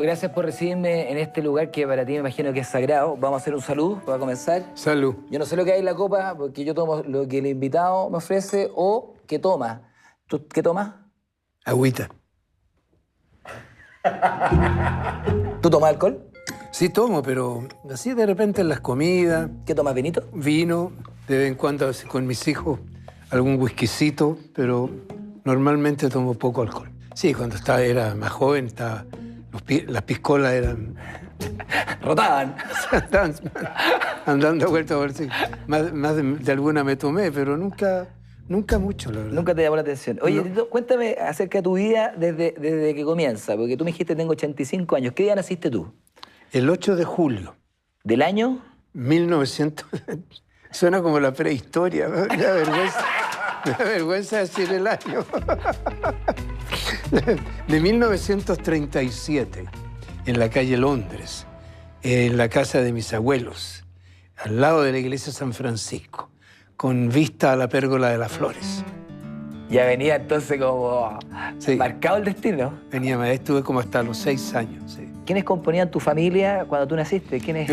Gracias por recibirme en este lugar que para ti me imagino que es sagrado. Vamos a hacer un saludo para comenzar. Salud. Yo no sé lo que hay en la copa porque yo tomo lo que el invitado me ofrece o que toma. ¿Tú qué tomas? Agüita. ¿Tú tomas alcohol? Sí tomo, pero así de repente en las comidas, ¿Qué tomas, vinito? vino, de vez en cuando a veces con mis hijos algún whiskycito, pero normalmente tomo poco alcohol. Sí, cuando era más joven, las piscolas Rotaban. estaban andando vuelta por sí. Más de alguna me tomé, pero nunca mucho, la verdad. Nunca te llamó la atención. Oye, No. Tito, cuéntame acerca de tu vida desde que comienza, porque tú me dijiste tengo 85 años. ¿Qué día naciste tú? El 8 de julio, ¿Del año? 1900... Suena como la prehistoria, ¿no? Me da vergüenza decir el año. De 1937, en la calle Londres, en la casa de mis abuelos, al lado de la iglesia San Francisco, con vista a la pérgola de las flores. Ya venía entonces como Sí. marcado el destino. Estuve como hasta los 6 años. Sí. ¿Quiénes componían tu familia cuando tú naciste? ¿Quiénes?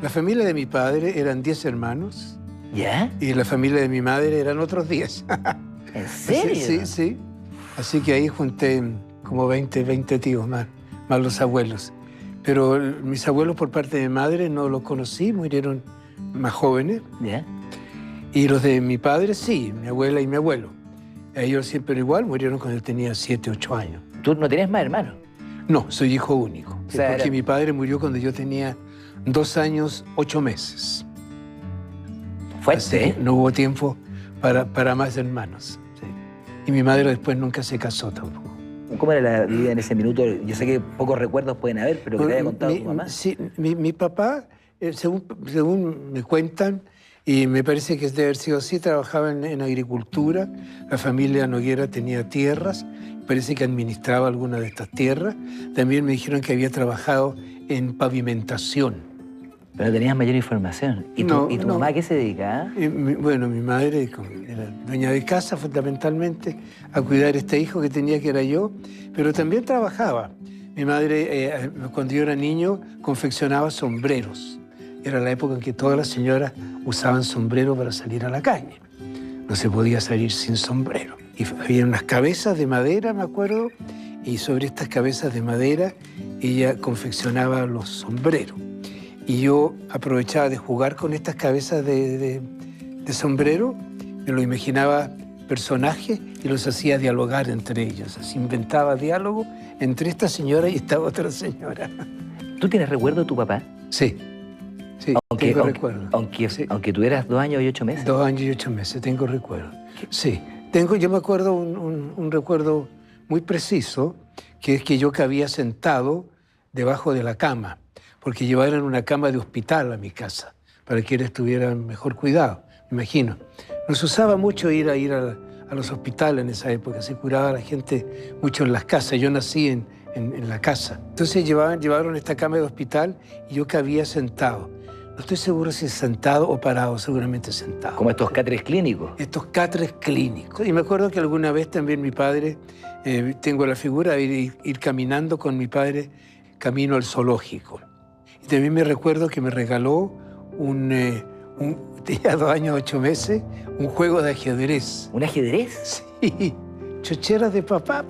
La familia de mi padre eran 10 hermanos ¿Ya? y la familia de mi madre eran otros 10. ¿En serio? Sí. Así que ahí junté como 20 tíos más los abuelos. Pero mis abuelos por parte de mi madre no los conocí, murieron más jóvenes. ¿Ya? Y los de mi padre sí, mi abuela y mi abuelo. Ellos siempre igual, murieron cuando yo tenía 7, 8 años. ¿Tú no tienes más hermanos? No, soy hijo único. O sea, porque mi padre murió cuando yo tenía 2 años, 8 meses. Fuerte, Así que no hubo tiempo para más hermanos. Sí. Y mi madre después nunca se casó tampoco. ¿Cómo era la vida en ese minuto? Yo sé que pocos recuerdos pueden haber, pero que te haya contado tu mamá. Sí, mi papá, según me cuentan, y me parece que debe haber sido así, trabajaba en agricultura. La familia Noguera tenía tierras, parece que administraba alguna de estas tierras. También me dijeron que había trabajado en pavimentación. Pero tenías mayor información. ¿Y tu No. mamá a qué se dedica? Bueno, mi madre era dueña de casa fundamentalmente, a cuidar a este hijo que tenía, que era yo, pero también trabajaba. Mi madre, cuando yo era niño, confeccionaba sombreros. Era la época en que todas las señoras usaban sombrero para salir a la calle. No se podía salir sin sombrero. Y había unas cabezas de madera, me acuerdo, y sobre estas cabezas de madera ella confeccionaba los sombreros. Y yo aprovechaba de jugar con estas cabezas de sombrero, me lo imaginaba personajes y los hacía dialogar entre ellos. Así inventaba diálogo entre esta señora y esta otra señora. ¿Tú tienes recuerdo de tu papá? Sí, tengo recuerdo. Sí. Aunque tú eras 2 años y 8 meses. 2 años y 8 meses, tengo recuerdo. Sí, yo me acuerdo un recuerdo muy preciso, que es que yo cabía sentado debajo de la cama, porque llevaron una cama de hospital a mi casa, para que él estuviera mejor cuidado, me imagino. Nos usaba mucho ir a los hospitales en esa época, se curaba a la gente mucho en las casas. Yo nací en la casa. Entonces llevaron esta cama de hospital y yo cabía sentado. No estoy seguro si sentado o parado, seguramente sentado. Como estos catres clínicos. Estos catres clínicos. Y me acuerdo que alguna vez también mi padre, tengo la figura de ir caminando con mi padre camino al zoológico. Y también me recuerdo que me regaló tenía 2 años, 8 meses, un juego de ajedrez. ¿Un ajedrez? Sí, chocheras de papá.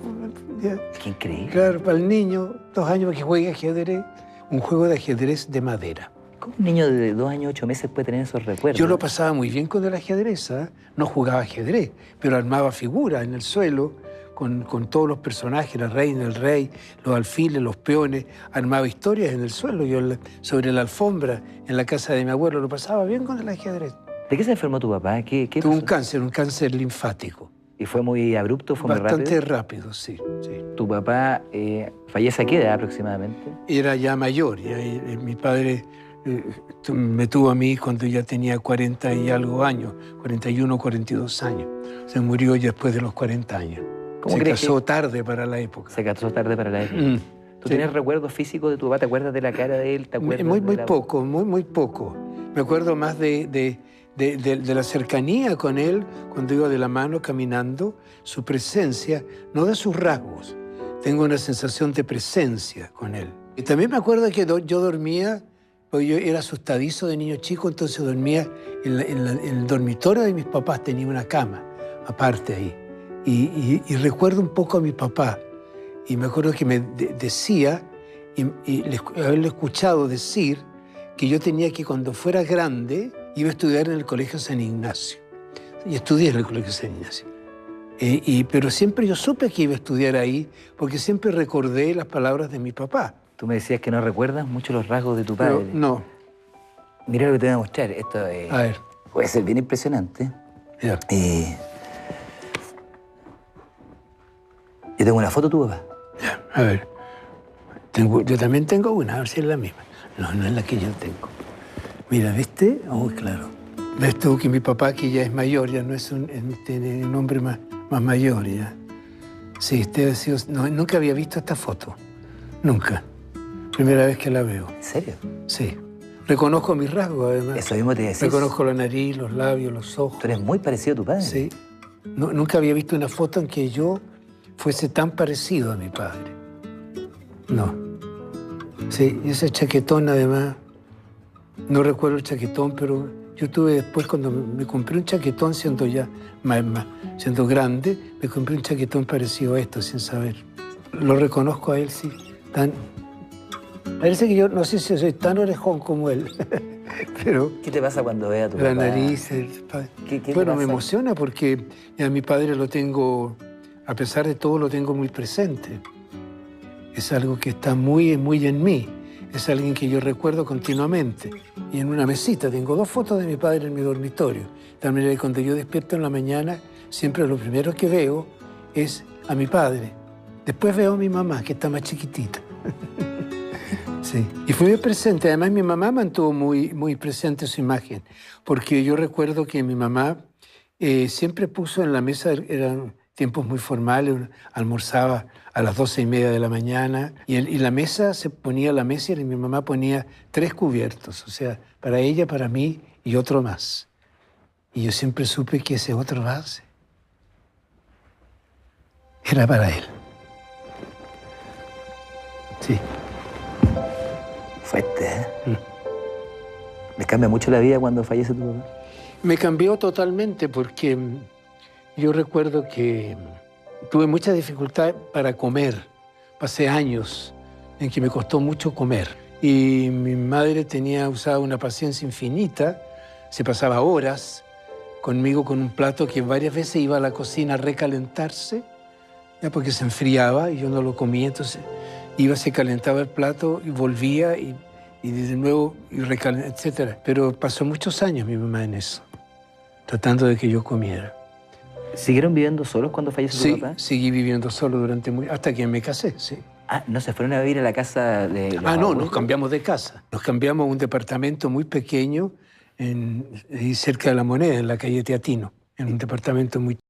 Qué increíble. Claro, para el niño, 2 años para que juegue ajedrez. Un juego de ajedrez de madera. ¿Cómo un niño de 2 años, 8 meses puede tener esos recuerdos? Yo lo pasaba muy bien con el ajedrez, ¿eh? No jugaba ajedrez, pero armaba figuras en el suelo con todos los personajes, la reina, el rey, los alfiles, los peones. Armaba historias en el suelo, sobre la alfombra, en la casa de mi abuelo. Lo pasaba bien con el ajedrez. ¿De qué se enfermó tu papá? ¿Qué Tuvo pasó? un cáncer linfático. ¿Y fue muy abrupto? ¿Fue muy rápido? Bastante rápido, sí. ¿Tu papá fallece a qué edad aproximadamente? Era ya mayor. Mi padre me tuvo a mí cuando ya tenía 40 y algo años, 41, 42 años. Se murió ya después de los 40 años. Se casó tarde para la época. Se casó tarde para la época. ¿Tú tienes recuerdos físicos de tu papá? ¿Te acuerdas de la cara de él? ¿Te acuerdas muy poco, muy poco. Me acuerdo más de la cercanía con él cuando iba de la mano caminando, su presencia, no de sus rasgos, tengo una sensación de presencia con él. Y también me acuerdo que yo dormía, porque yo era asustadizo de niño chico, entonces dormía en el dormitorio de mis papás, tenía una cama aparte ahí. Y recuerdo un poco a mi papá, y me acuerdo que me decía, haberle escuchado decir que yo tenía que cuando fuera grande iba a estudiar en el Colegio San Ignacio. Y estudié en el Colegio San Ignacio. Pero siempre yo supe que iba a estudiar ahí porque siempre recordé las palabras de mi papá. Tú me decías que no recuerdas mucho los rasgos de tu padre. Pero, no. Mira lo que te voy a mostrar. Esto A ver. puede ser bien impresionante. Ya. Yo tengo una foto de tu papá. Ya, a ver. Yo también tengo una, a ver si es la misma. No, no es la que yo tengo. Mira, ¿viste? Oh, claro. Ves tú que mi papá, que ya es mayor, ya no es tiene un hombre más mayor ya. Sí, nunca había visto esta foto. Nunca. Primera vez que la veo. ¿En serio? Sí. Reconozco mis rasgos, además. Eso mismo te decía. Reconozco la nariz, los labios, los ojos. Tú eres muy parecido a tu padre. Sí. Nunca había visto una foto en que yo fuese tan parecido a mi padre. No. Sí, y ese chaquetón, además, no recuerdo el chaquetón, pero yo tuve después, cuando me compré un chaquetón, siendo ya siendo grande, me compré un chaquetón parecido a esto, sin saber. Lo reconozco a él, sí. Parece que yo no sé si soy tan orejón como él, pero... ¿Qué te pasa cuando ves a tu la papá? nariz, ¿Qué te bueno, me pasa? emociona porque a mi padre lo tengo, a pesar de todo, lo tengo muy presente. Es algo que está muy, muy en mí. Es alguien que yo recuerdo continuamente. Y en una mesita tengo 2 fotos de mi padre en mi dormitorio. De tal manera que cuando yo despierto en la mañana, siempre lo primero que veo es a mi padre. Después veo a mi mamá, que está más chiquitita. Sí. Y fue muy presente. Además, mi mamá mantuvo muy, muy presente su imagen. Porque yo recuerdo que mi mamá siempre puso en la mesa, eran tiempos muy formales, almorzaba a las 12:30 de la mañana y la mesa, se ponía la mesa y mi mamá ponía 3 cubiertos, o sea, para ella, para mí y otro más. Y yo siempre supe que ese otro más era para él. Sí. Fuerte, ¿eh? ¿Les cambia mucho la vida cuando fallece tu papá? Me cambió totalmente porque yo recuerdo que tuve mucha dificultad para comer. Pasé años en que me costó mucho comer. Y mi madre usaba una paciencia infinita. Se pasaba horas conmigo con un plato que varias veces iba a la cocina a recalentarse, ya porque se enfriaba y yo no lo comía. Entonces iba, se calentaba el plato y volvía y de nuevo, etc. Pero pasó muchos años mi mamá en eso, tratando de que yo comiera. ¿Siguieron viviendo solos cuando falleció tu papá? Sí, seguí viviendo solo hasta que me casé, sí. Ah, ¿no se fueron a vivir a la casa de los No, abuelos? nos cambiamos de casa. Nos cambiamos a un departamento muy pequeño ahí cerca de La Moneda, en la calle Teatino, en un departamento muy